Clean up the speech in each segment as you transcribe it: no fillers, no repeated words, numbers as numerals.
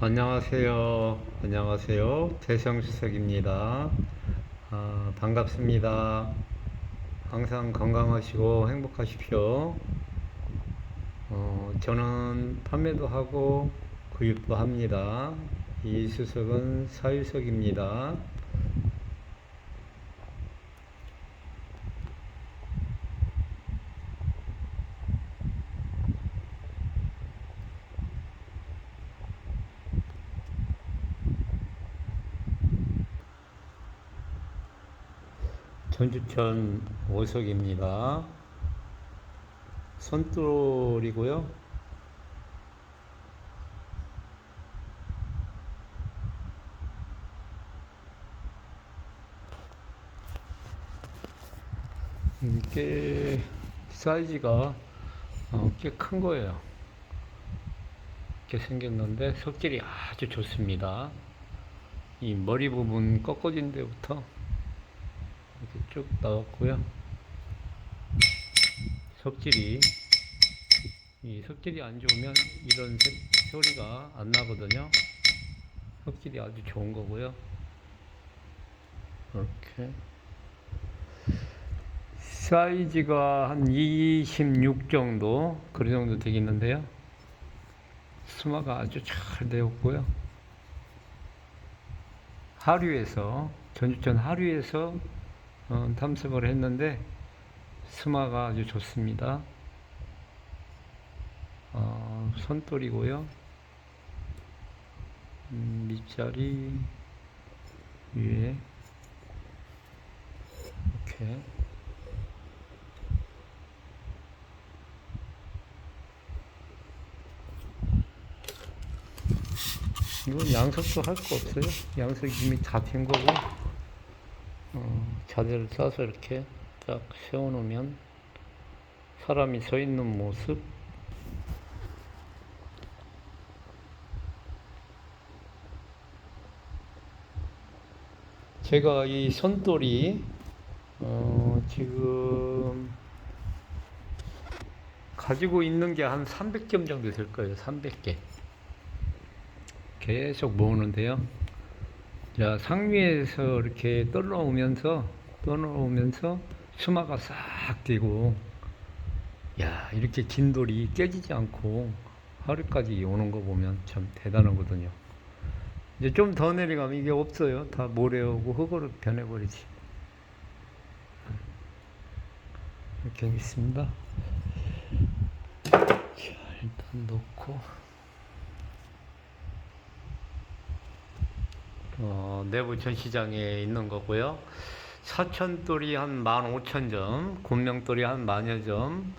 안녕하세요. 안녕하세요. 대성수석입니다. 반갑습니다. 항상 건강하시고 행복하십시오. 저는 판매도 하고 구입도 합니다. 이수석은 사유석입니다. 전주천 오석입니다. 손돌이고요. 꽤 사이즈가 꽤 큰 거예요. 이렇게 생겼는데 속질이 아주 좋습니다. 이 머리 부분 꺾어진 데부터 이렇게 쭉 나왔고요. 석질이 이 석질이 안 좋으면 이런 소리가 안 나거든요. 석질이 아주 좋은 거고요. 이렇게 사이즈가 한 26 정도 그 정도 되겠는데요. 수마가 아주 잘 되었고요. 하류에서 전주천 하류에서 탐색을 했는데 수마가 아주 좋습니다. 손돌이고요. 밑자리 위에 이렇게 이건 양석도 할 거 없어요. 양석 이미 잡힌 거고 자대를 싸서 이렇게 딱 세워놓으면 사람이 서 있는 모습. 제가 이 손돌이 지금 가지고 있는 게 한 300점 정도 될 거예요. 300개 계속 모으는데요. 자, 상위에서 이렇게 떠나오면서 수마가 싹 되고, 야, 이렇게 긴 돌이 깨지지 않고 하루까지 오는 거 보면 참 대단하거든요. 이제 좀 더 내려가면 이게 없어요. 다 모래하고 흙으로 변해버리지. 이렇게 있습니다. 자, 일단 놓고 내부 전시장에 있는 거고요. 사천돌이 한 15,000점, 군명돌이 한 10,000점,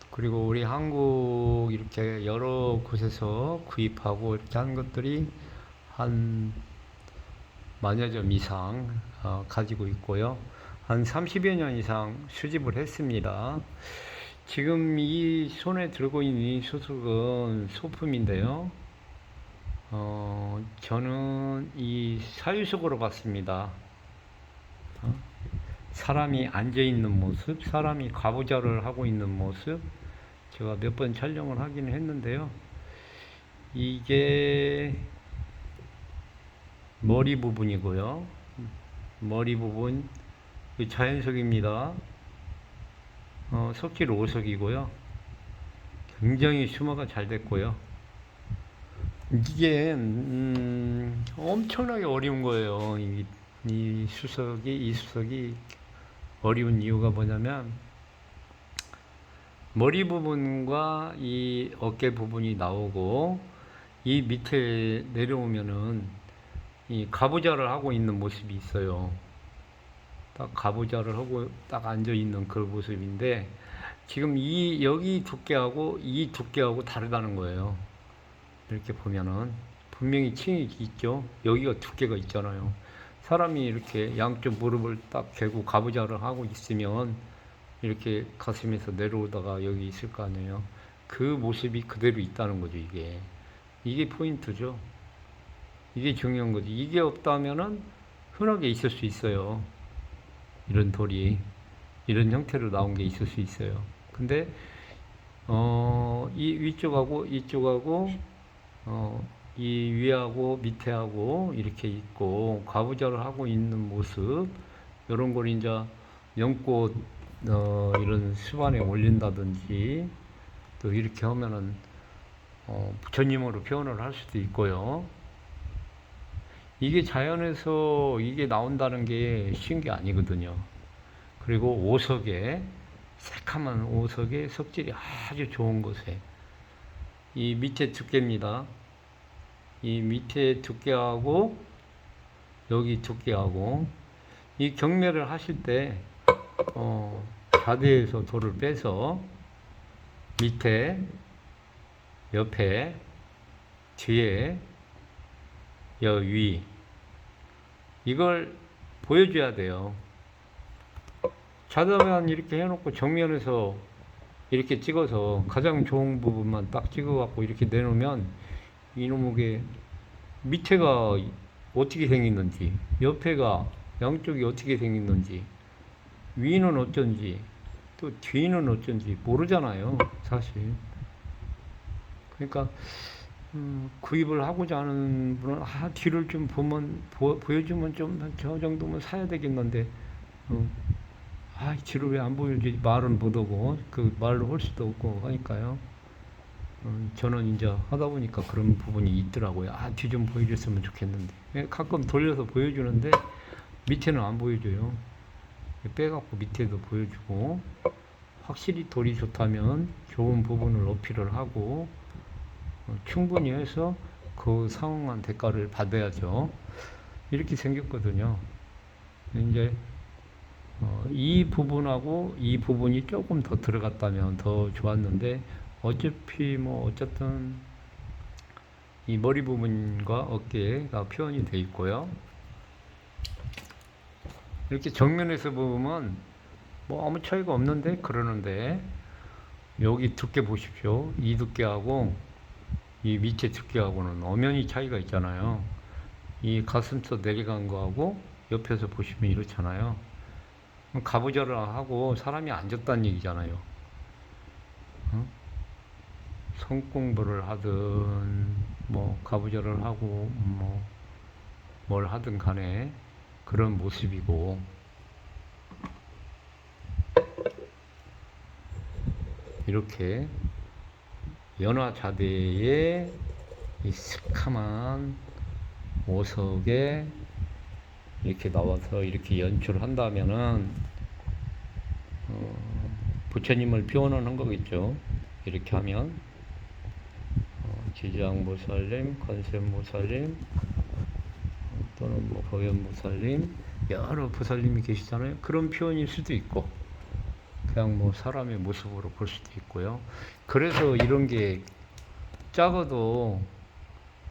그리고 우리 한국 이렇게 여러 곳에서 구입하고 이렇게 한 것들이 한 10,000점 이상 가지고 있고요. 한 30여 년 이상 수집을 했습니다. 지금 이 손에 들고 있는 이 수석은 소품인데요. 저는 이 사유석으로 봤습니다. 사람이 앉아있는 모습, 사람이 가부좌를 하고 있는 모습, 제가 몇 번 촬영을 하긴 했는데요. 이게 머리 부분이고요. 머리 부분 자연석입니다. 석질 5석이고요. 굉장히 수마가 잘 됐고요. 이게 엄청나게 어려운 거예요. 이 수석이 어려운 이유가 뭐냐면 머리 부분과 이 어깨 부분이 나오고 이 밑에 내려오면은 이 가부좌를 하고 있는 모습이 있어요. 딱 가부좌를 하고 딱 앉아 있는 그 모습인데 지금 여기 두께하고 이 두께하고 다르다는 거예요. 이렇게 보면은 분명히 층이 있죠. 여기가 두께가 있잖아요. 사람이 이렇게 양쪽 무릎을 딱 개고 가부좌를 하고 있으면 이렇게 가슴에서 내려오다가 여기 있을 거 아니에요. 그 모습이 그대로 있다는 거죠. 이게 포인트죠. 이게 중요한 거지. 이게 없다면은 흔하게 있을 수 있어요. 이런 돌이 이런 형태로 나온 게 있을 수 있어요. 근데 이 위쪽하고 이쪽하고 이 위하고 밑에하고 이렇게 있고 가부좌를 하고 있는 모습, 이런 걸 이제 연꽃 이런 수반에 올린다든지 또 이렇게 하면은 부처님으로 표현을 할 수도 있고요. 이게 자연에서 이게 나온다는 게 쉬운 게 아니거든요. 그리고 오석에, 새카만 오석에 석질이 아주 좋은 곳에, 이 밑에 두께입니다. 이 밑에 두께하고 여기 두께하고, 이 경매를 하실 때 자대에서 돌을 빼서 밑에, 옆에, 뒤에, 위, 이걸 보여줘야 돼요. 자다만 이렇게 해놓고 정면에서 이렇게 찍어서 가장 좋은 부분만 딱 찍어갖고 이렇게 내놓으면 이놈의 밑에가 어떻게 생겼는지, 옆에가 양쪽이 어떻게 생겼는지, 위는 어쩐지, 또 뒤는 어쩐지 모르잖아요, 사실. 그러니까 구입을 하고자 하는 분은 뒤를 좀 보여주면 좀 저 정도면 사야 되겠는데 뒤를 왜 안 보여주지, 말은 못하고 그 말로 할 수도 없고 하니까요. 저는 이제 하다 보니까 그런 부분이 있더라고요. 뒤 좀 보여줬으면 좋겠는데, 가끔 돌려서 보여주는데 밑에는 안 보여줘요. 빼갖고 밑에도 보여주고, 확실히 돌이 좋다면 좋은 부분을 어필을 하고 충분히 해서 그 상응한 대가를 받아야죠. 이렇게 생겼거든요. 이제 이 부분하고 이 부분이 조금 더 들어갔다면 더 좋았는데, 어차피 어쨌든 이 머리 부분과 어깨가 표현이 되어 있고요. 이렇게 정면에서 보면 아무 차이가 없는데 그러는데, 여기 두께 보십시오. 이 두께하고 이 밑에 두께하고는 엄연히 차이가 있잖아요. 이 가슴서 내려간 거하고 옆에서 보시면 이렇잖아요. 가부좌를 하고 사람이 앉았다는 얘기잖아요. 성공부를 하든 가부좌를 하고 뭘 하든 간에 그런 모습이고, 이렇게 연화자대의 이 스카만 오석에 이렇게 나와서 이렇게 연출을 한다면은 부처님을 표현하는 거겠죠. 이렇게 하면 지장보살님, 관세음보살님, 또는 법연보살님, 여러 보살님이 계시잖아요. 그런 표현일 수도 있고, 그냥 사람의 모습으로 볼 수도 있고요. 그래서 이런 게 작아도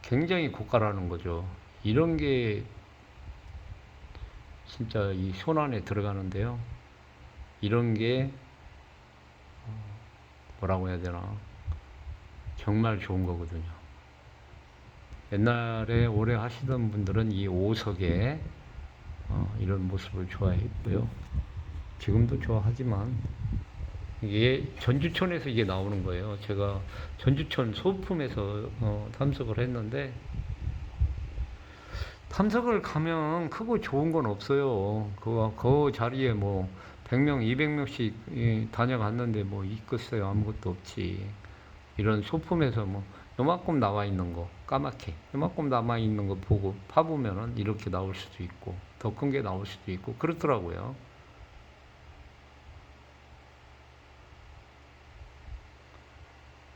굉장히 고가라는 거죠. 이런 게 진짜 이 손 안에 들어가는데요. 이런 게 뭐라고 해야 되나, 정말 좋은 거거든요. 옛날에 오래 하시던 분들은 이 오석에 이런 모습을 좋아했고요. 지금도 좋아하지만, 이게 전주천에서 이게 나오는 거예요. 제가 전주천 소품에서 탐석을 했는데, 탐석을 가면 크고 좋은 건 없어요. 그 자리에 100명, 200명씩 다녀갔는데 있겠어요. 아무것도 없지. 이런 소품에서 요만큼 나와 있는 거, 까맣게 요만큼 남아 있는 거 보고 파보면은 이렇게 나올 수도 있고, 더 큰 게 나올 수도 있고 그렇더라고요.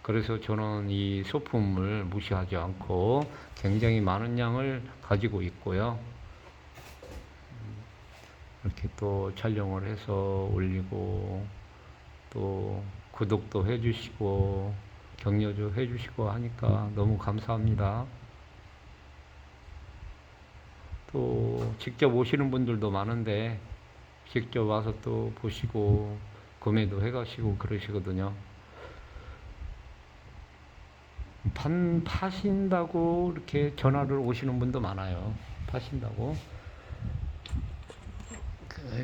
그래서 저는 이 소품을 무시하지 않고 굉장히 많은 양을 가지고 있고요. 이렇게 또 촬영을 해서 올리고, 또 구독도 해주시고 격려도 해주시고 하니까 너무 감사합니다. 또 직접 오시는 분들도 많은데 직접 와서 또 보시고 구매도 해가시고 그러시거든요. 파신다고 이렇게 전화를 오시는 분도 많아요. 파신다고.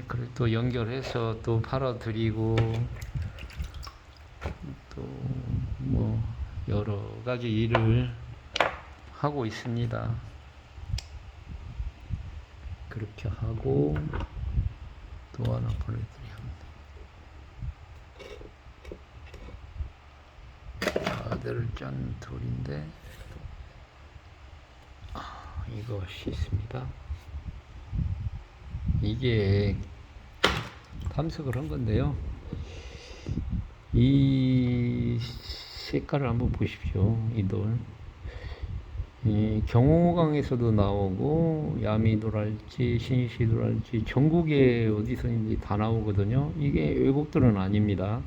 그래 또 연결해서 또 팔아드리고, 또 여러 가지 일을 하고 있습니다. 그렇게 하고 또 하나 보내드려야 합니다. 아들을 짠 돌인데 이것이 있습니다. 이게 탐색을 한 건데요. 이 색깔을 한번 보십시오. 이 돌. 이 경호강에서도 나오고 야미돌할지 신시돌할지 전국에 어디서든지 다 나오거든요. 이게 외국들은 아닙니다.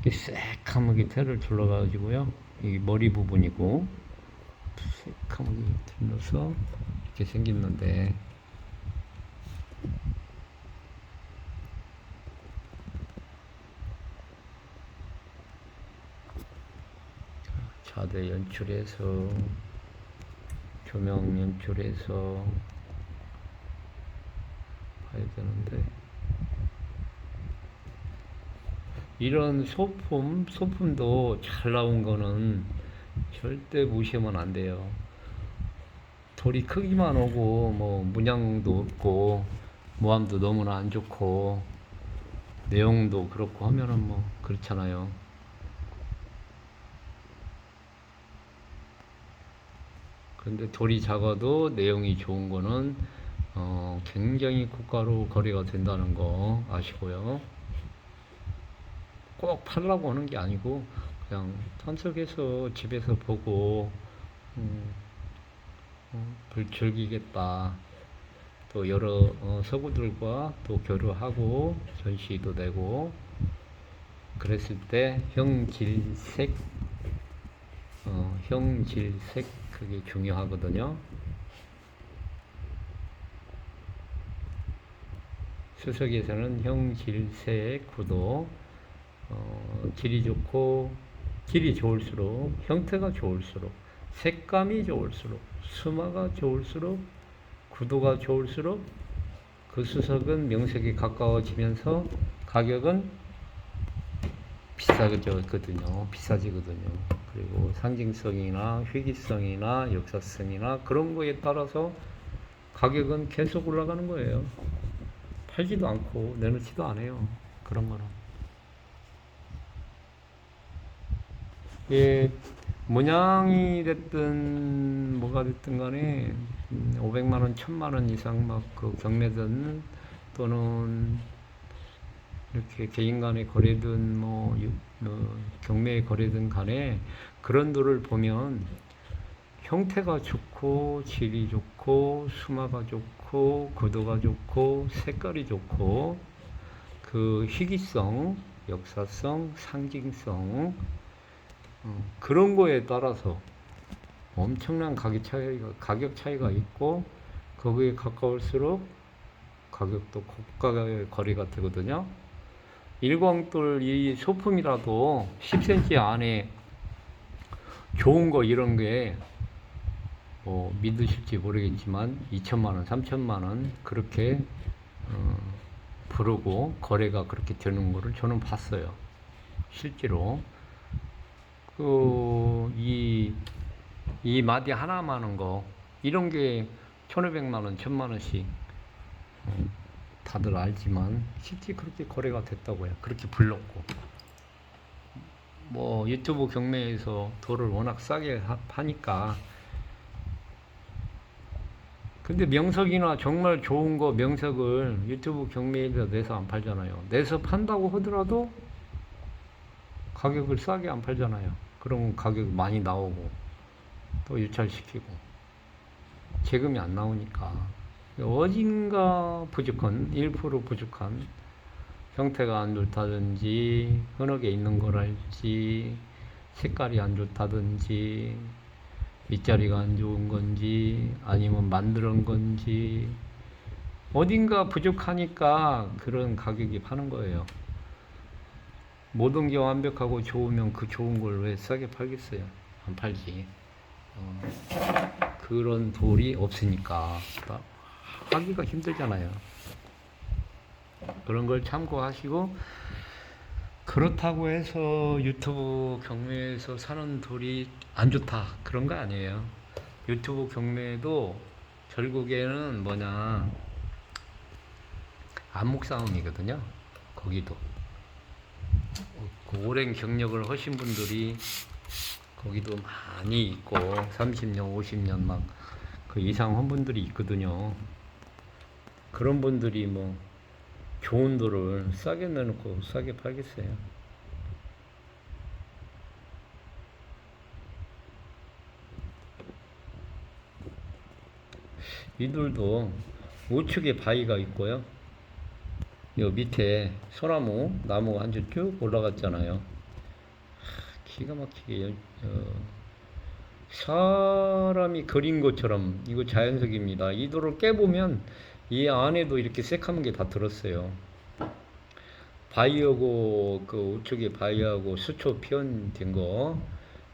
이렇게 새카맣게 테를 둘러가지고요. 이 머리 부분이고 새카맣게 둘러서 이렇게 생겼는데 자대 연출해서 조명 연출해서 봐야 되는데 이런 소품도 잘 나온 거는 절대 무시하면 안 돼요. 돌이 크기만 오고 뭐 문양도 없고 모함도 너무나 안 좋고 내용도 그렇고 하면은 뭐 그렇잖아요. 근데 돌이 작아도 내용이 좋은 거는 굉장히 고가로 거래가 된다는 거 아시고요. 꼭 팔라고 하는 게 아니고 그냥 탐색해서 집에서 보고 즐기겠다. 또 여러 서구들과 또 교류하고 전시도 되고 그랬을 때 형질색 그게 중요하거든요. 수석에서는 형질색 구도 질이 좋고 질이 좋을수록 형태가 좋을수록 색감이 좋을수록 수마가 좋을수록 구도가 좋을수록 그 수석은 명색에 가까워지면서 가격은 비싸지거든요. 그리고 상징성이나 희귀성이나 역사성이나 그런 거에 따라서 가격은 계속 올라가는 거예요. 팔지도 않고 내놓지도 않아요. 그런 거는. 예, 문양이 됐든 뭐가 됐든 간에 500만 원, 1000만 원 이상 막 그 경매든 또는 이렇게 개인 간의 거래든 경매의 거래든 간에 그런 돌을 보면 형태가 좋고 질이 좋고 수마가 좋고 구도가 좋고 색깔이 좋고 그 희귀성, 역사성, 상징성 그런 거에 따라서 엄청난 가격 차이가 있고 거기에 가까울수록 가격도 고가의 거래가 되거든요. 일광돌 이 소품이라도 10cm 안에 좋은 거 이런 게 믿으실지 모르겠지만 2천만원, 3천만원 그렇게 부르고 거래가 그렇게 되는 거를 저는 봤어요. 실제로 이 마디 하나만 한 거 이런 게 1,500만원, 1,000만원씩 다들 알지만 실제 그렇게 거래가 됐다고요. 그렇게 불렀고 뭐 유튜브 경매에서 돌을 워낙 싸게 하니까 근데 명석이나 정말 좋은 거 명석을 유튜브 경매에다 내서 안 팔잖아요. 내서 판다고 하더라도 가격을 싸게 안 팔잖아요. 그럼 가격 많이 나오고 또 유찰시키고 재금이 안 나오니까 어딘가 부족한 1% 부족한 형태가 안 좋다든지 흔하게 있는 거랄지 색깔이 안 좋다든지 밑자리가 안 좋은 건지 아니면 만드는 건지 어딘가 부족하니까 그런 가격이 파는 거예요. 모든 게 완벽하고 좋으면 그 좋은 걸 왜 싸게 팔겠어요? 안 팔지. 그런 돌이 없으니까 하기가 힘들잖아요. 그런 걸 참고하시고 그렇다고 해서 유튜브 경매에서 사는 돌이 안 좋다 그런 거 아니에요. 유튜브 경매도 결국에는 뭐냐 안목 싸움이거든요. 거기도 그 오랜 경력을 하신 분들이 거기도 많이 있고 30년, 50년 막 그 이상 한 분들이 있거든요. 그런 분들이 뭐 좋은 돌을 싸게 내놓고 싸게 팔겠어요. 이 돌도 우측에 바위가 있고요. 요 밑에 소나무, 나무가 한 줄 쭉 올라갔잖아요. 기가 막히게 사람이 그린 것처럼 이거 자연석입니다. 이 돌을 깨보면 이 안에도 이렇게 새카만 게 다 들었어요. 바위하고 그 우측에 바위하고 수초 표현된 거,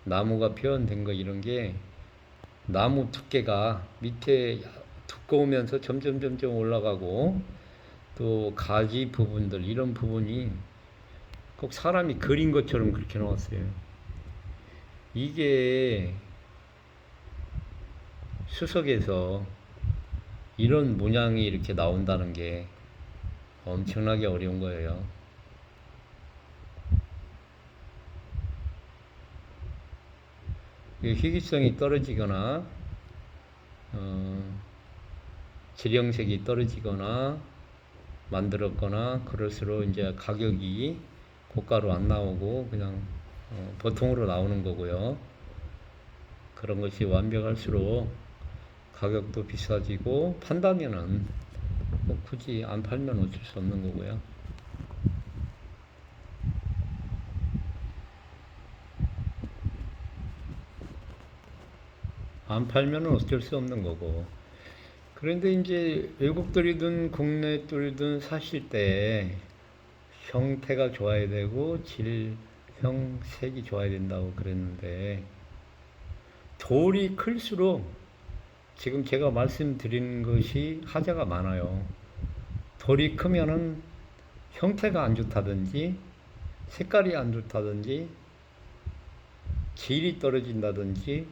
나무가 표현된 거 이런 게 나무 두께가 밑에 두꺼우면서 점점 올라가고 또 가지 부분들 이런 부분이 꼭 사람이 그린 것처럼 그렇게 나왔어요. 이게 수석에서 이런 문양이 이렇게 나온다는 게 엄청나게 어려운 거예요. 희귀성이 떨어지거나 질형색이 떨어지거나 만들었거나 그럴수록 이제 가격이 고가로 안 나오고 그냥 보통으로 나오는 거고요. 그런 것이 완벽할수록 가격도 비싸지고 판다면은 뭐 굳이 안 팔면 어쩔 수 없는 거고요. 안 팔면 어쩔 수 없는 거고. 그런데 이제 외국들이든 국내들이든 사실 때 형태가 좋아야 되고 질, 형, 색이 좋아야 된다고 그랬는데 돌이 클수록 지금 제가 말씀드리는 것이 하자가 많아요. 돌이 크면은 형태가 안 좋다든지 색깔이 안 좋다든지 질이 떨어진다든지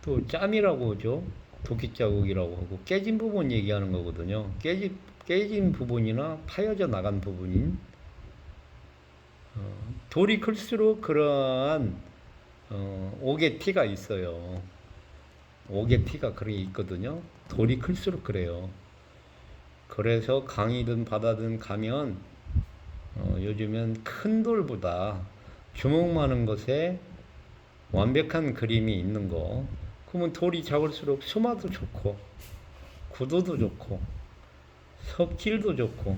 또 짬이라고 하죠. 도끼자국이라고 하고 깨진 부분 얘기하는 거거든요. 깨진 부분이나 파여져 나간 부분인 돌이 클수록 그러한 옥의 티가 있어요. 옥의 티가 그런 게 있거든요. 돌이 클수록 그래요. 그래서 강이든 바다든 가면 요즘엔 큰 돌보다 주먹 많은 것에 완벽한 그림이 있는 거. 그러면 돌이 작을수록 수마도 좋고 구도도 좋고 섭질도 좋고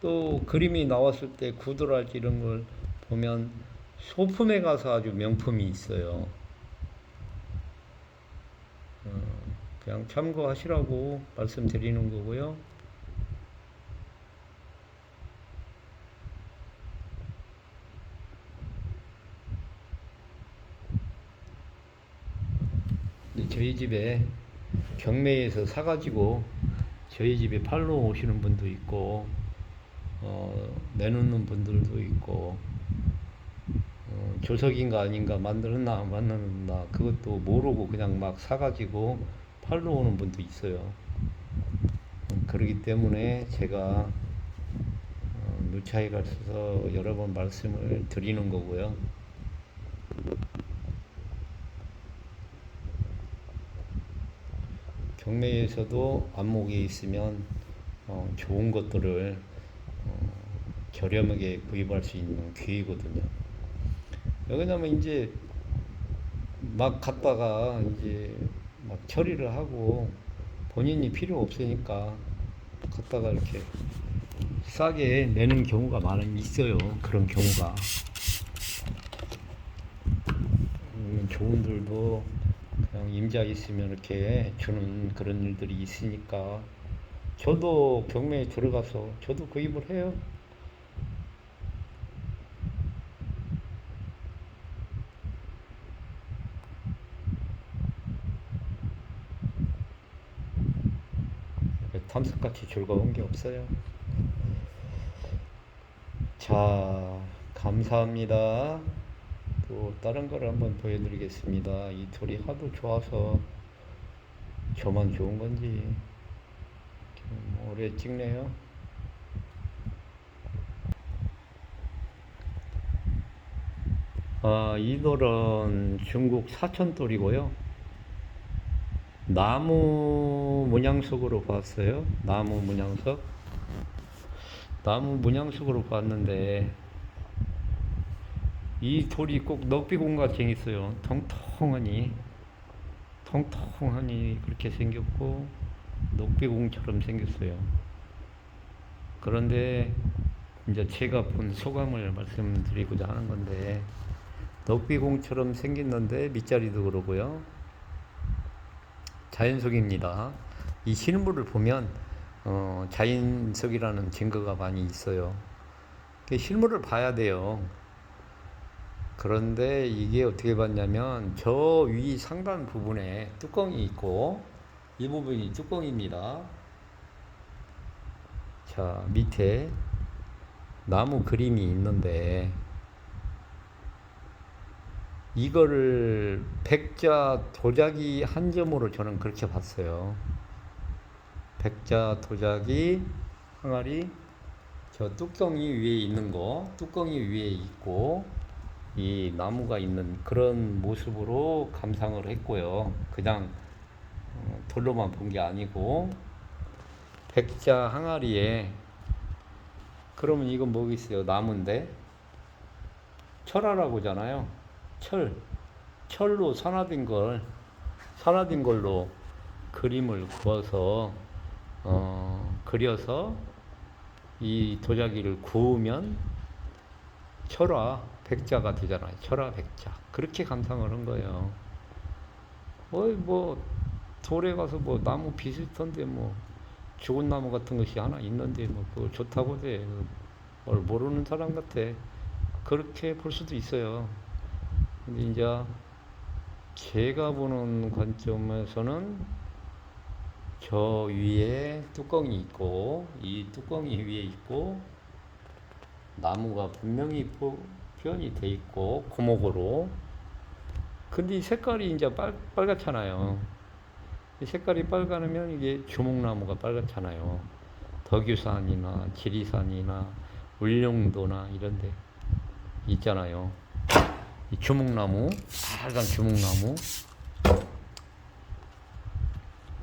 또 그림이 나왔을 때 구도랄지 이런 걸 보면 소품에 가서 아주 명품이 있어요. 그냥 참고하시라고 말씀드리는 거고요. 저희 집에 경매에서 사가지고 저희 집에 팔러 오시는 분도 있고 내놓는 분들도 있고 조석인가 아닌가 만들었나 안 만들었나 그것도 모르고 그냥 막 사가지고 팔러 오는 분도 있어요. 그렇기 때문에 제가 누차에 걸쳐서 여러 번 말씀을 드리는 거고요. 경매에서도 안목이 있으면 좋은 것들을 저렴하게 구입할 수 있는 기회거든요. 왜냐면 이제 막 갔다가 이제 막 처리를 하고 본인이 필요 없으니까 갔다가 이렇게 싸게 내는 경우가 있어요. 그런 경우가. 좋은 들도 그냥 임자 있으면 이렇게 주는 그런 일들이 있으니까 저도 경매에 들어가서 저도 구입을 해요. 탐색같이 즐거운 게 없어요. 자, 감사합니다. 또 다른 거를 한번 보여드리겠습니다. 이 돌이 하도 좋아서 저만 좋은 건지 좀 오래 찍네요. 이 돌은 중국 사천돌이고요. 나무 문양석으로 봤어요. 나무 문양석. 나무 문양석으로 봤는데 이 돌이 꼭 넉비공같이 생겼어요. 통통하니 그렇게 생겼고 넉비공처럼 생겼어요. 그런데 이제 제가 본 소감을 말씀드리고자 하는 건데 넉비공처럼 생겼는데 밑자리도 그러고요. 자연석입니다. 이 실물을 보면 자연석이라는 증거가 많이 있어요. 실물을 봐야 돼요. 그런데 이게 어떻게 봤냐면 저 위 상단 부분에 뚜껑이 있고 이 부분이 뚜껑입니다. 자, 밑에 나무 그림이 있는데 이거를 백자 도자기 한 점으로 저는 그렇게 봤어요. 백자 도자기 항아리 저 뚜껑이 위에 있는 거, 뚜껑이 위에 있고 이 나무가 있는 그런 모습으로 감상을 했고요. 그냥 돌로만 본 게 아니고 백자 항아리에 그러면 이건 뭐겠어요? 나무인데 철화라고 하잖아요. 철로 산화된 걸로 그림을 그어서 그려서 이 도자기를 구우면 철화 백자가 되잖아요. 철화 백자. 그렇게 감상을 한 거예요. 뭐 돌에 가서 뭐 나무 비슷한데 뭐 죽은 나무 같은 것이 하나 있는데 뭐 그거 좋다고 돼. 뭘 모르는 사람 같아. 그렇게 볼 수도 있어요. 근데 이제 제가 보는 관점에서는 저 위에 뚜껑이 있고 이 뚜껑이 위에 있고 나무가 분명히 표현이 돼 있고 고목으로. 근데 이 색깔이 이제 빨갛잖아요. 이 색깔이 빨갛면 이게 주목나무가 빨갛잖아요. 덕유산이나 지리산이나 울릉도나 이런 데 있잖아요. 이 주목나무, 빨간 주목나무.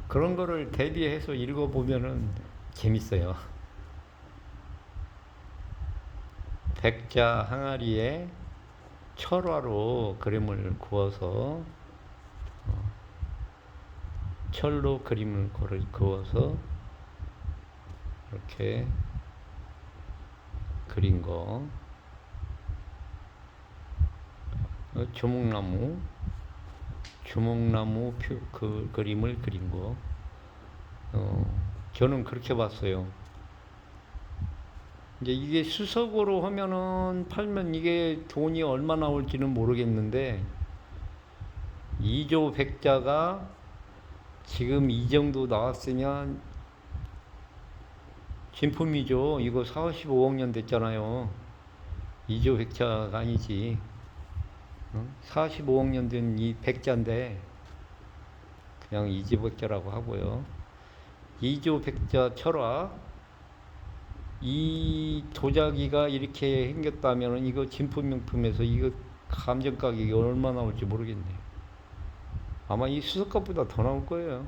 그런 거를 대비해서 읽어보면은 재밌어요. 백자 항아리에 철화로 그림을 그어서 철로 그림을 그어서 이렇게 그린 거. 주목나무 그 그림을 그린 거. 저는 그렇게 봤어요. 이제 이게 수석으로 하면은 팔면 이게 돈이 얼마 나올지는 모르겠는데 2조 백자가 지금 이 정도 나왔으면 진품이죠. 이거 45억 년 됐잖아요. 2조 백자가 아니지. 45억 년 된 이 백자인데 그냥 2조 백자라고 하고요. 2조 백자 철화 이 도자기가 이렇게 생겼다면 이거 진품명품에서 이거 감정 가격이 얼마 나올지 모르겠네요. 아마 이 수석값보다 더 나올 거예요.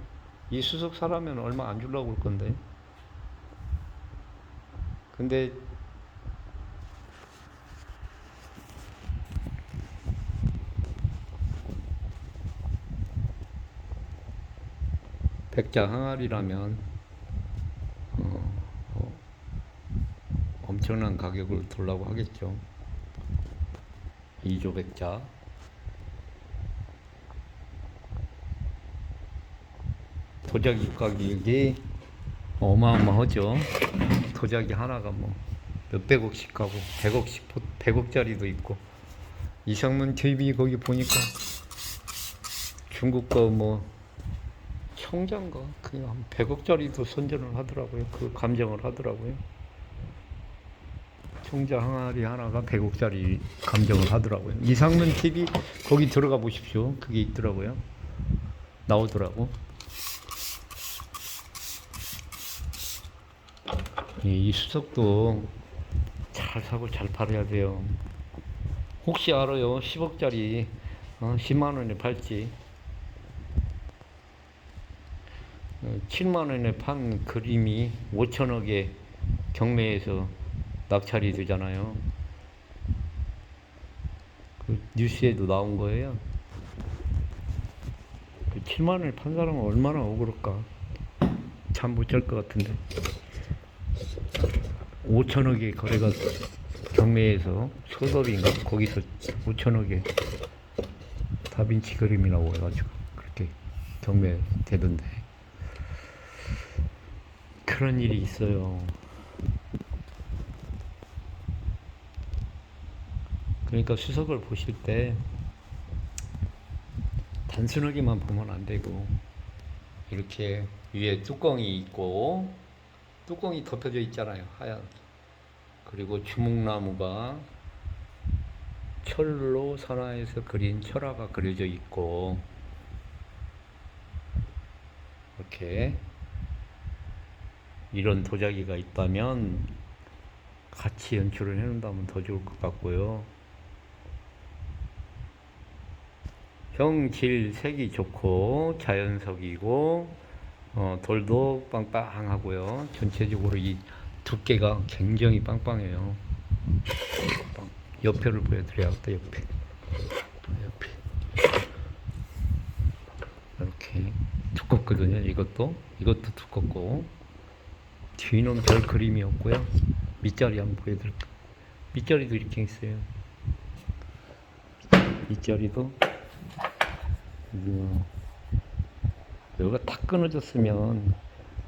이 수석 사라면 얼마 안 주려고 할 건데. 근데 백자 항아리라면 엄청난 가격을 두려고 하겠죠. 2조 백자. 도자기 가격이 어마어마하죠. 도자기 하나가 뭐 몇백억씩 하고 100억짜리도 있고. 이상문 TV 거기 보니까 중국 거 뭐 청장가 그냥 한 100억짜리도 선전을 하더라고요. 그 감정을 하더라고요. 총자 항아리 하나가 100억짜리 감정을 하더라고요. 이상문 TV 거기 들어가 보십시오. 그게 있더라고요. 나오더라고. 이 수석도 잘 사고 잘 팔아야 돼요. 혹시 알아요? 10억짜리 10만 원에 팔지. 7만 원에 판 그림이 5천억에 경매에서 낙찰이 되잖아요. 그 뉴스에도 나온 거예요. 그 7만 원에 판 사람은 얼마나 억울할까. 잠 못 잘 것 같은데. 5천억에 거래가 경매에서 소더비인가 거기서 5천억에 다빈치 그림이라고 해가지고 그렇게 경매 되던데. 그런 일이 있어요. 그러니까 수석을 보실 때 단순하게만 보면 안 되고 이렇게 위에 뚜껑이 있고 뚜껑이 덮여져 있잖아요. 하얀. 그리고 주목나무가 철로 선화해서 그린 철화가 그려져 있고 이렇게 이런 도자기가 있다면 같이 연출을 해놓는다면 더 좋을 것 같고요. 형, 질, 색이 좋고 자연석이고 돌도 빵빵하고요. 전체적으로 이 두께가 굉장히 빵빵해요. 옆에를 보여드려야겠다. 옆에 이렇게 두껍거든요. 이것도 두껍고 뒤는 별 그림이 없고요. 밑자리 한번 보여드릴게요. 밑자리도 이렇게 있어요. 밑자리도 여기가 탁 끊어졌으면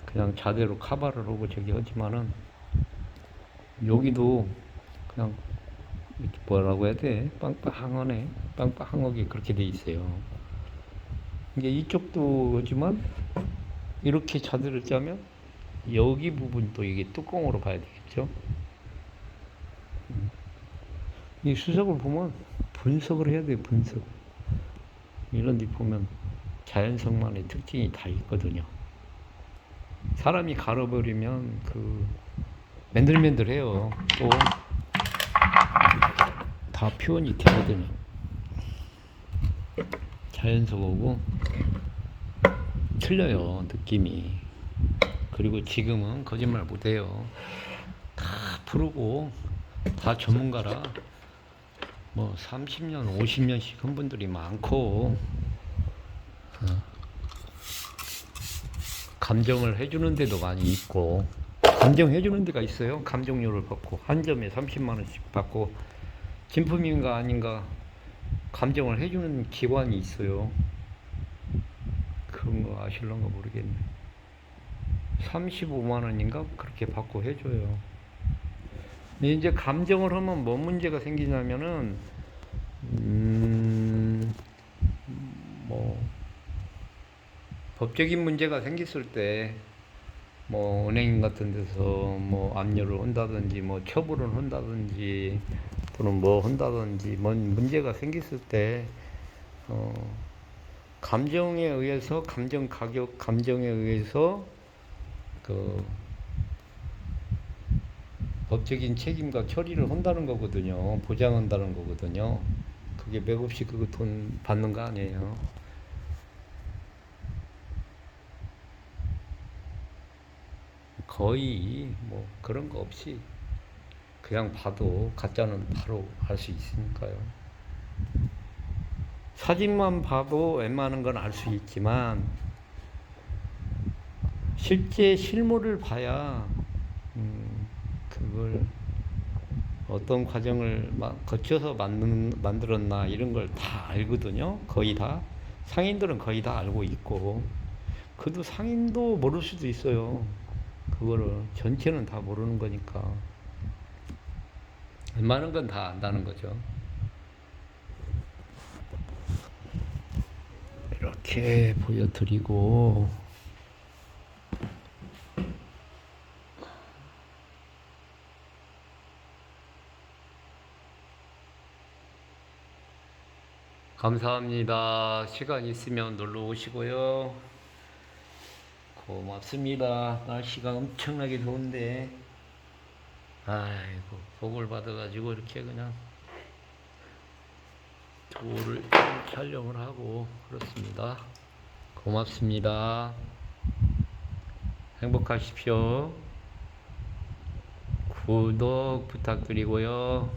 그냥 자대로 카바를 하고 저기 하지만은 여기도 그냥 이렇게 뭐라고 해야 돼? 빵빵하네. 빵빵하게 그렇게 돼 있어요. 이게 이쪽도 하지만 이렇게 자대를 짜면 여기 부분도 이게 뚜껑으로 봐야 되겠죠. 이 수석을 보면 분석을 해야 돼요. 분석. 이런 데 보면 자연석만의 특징이 다 있거든요. 사람이 갈아버리면 그 맨들맨들해요. 또 다 표현이 되거든요. 자연석하고 틀려요. 느낌이. 그리고 지금은 거짓말 못해요. 다 프로고 다 전문가라 뭐 30년 50년씩 한 분들이 많고 감정을 해주는 데도 많이 있고 감정해주는 데가 있어요. 감정료를 받고 한 점에 30만 원씩 받고 진품인가 아닌가 감정을 해주는 기관이 있어요. 그런 거 아실런가 모르겠네. 35만 원인가 그렇게 받고 해줘요. 근데 이제 감정을 하면 뭔 문제가 생기냐면은 뭐 법적인 문제가 생겼을 때 뭐 은행 같은 데서 뭐 압류를 한다든지 뭐 처분을 한다든지 또는 뭐 한다든지 뭔 문제가 생겼을 때 감정에 의해서 감정 가격 감정에 의해서 그 법적인 책임과 처리를 한다는 거거든요. 보장한다는 거거든요. 그게 맥없이 그거 돈 받는 거 아니에요. 거의 뭐 그런 거 없이 그냥 봐도 가짜는 바로 알 수 있으니까요. 사진만 봐도 웬만한 건 알 수 있지만 실제 실물을 봐야 그걸 어떤 과정을 거쳐서 만들었나 이런 걸 다 알거든요. 거의 다 상인들은 거의 다 알고 있고 그래도 상인도 모를 수도 있어요. 그거를 전체는 다 모르는 거니까 웬만한 건 다 안다는 거죠. 이렇게 보여드리고 감사합니다. 시간 있으면 놀러 오시고요. 고맙습니다. 날씨가 엄청나게 더운데, 아이고, 복을 받아가지고 이렇게 그냥 도를 촬영을 하고 그렇습니다. 고맙습니다. 행복하십시오. 구독 부탁드리고요.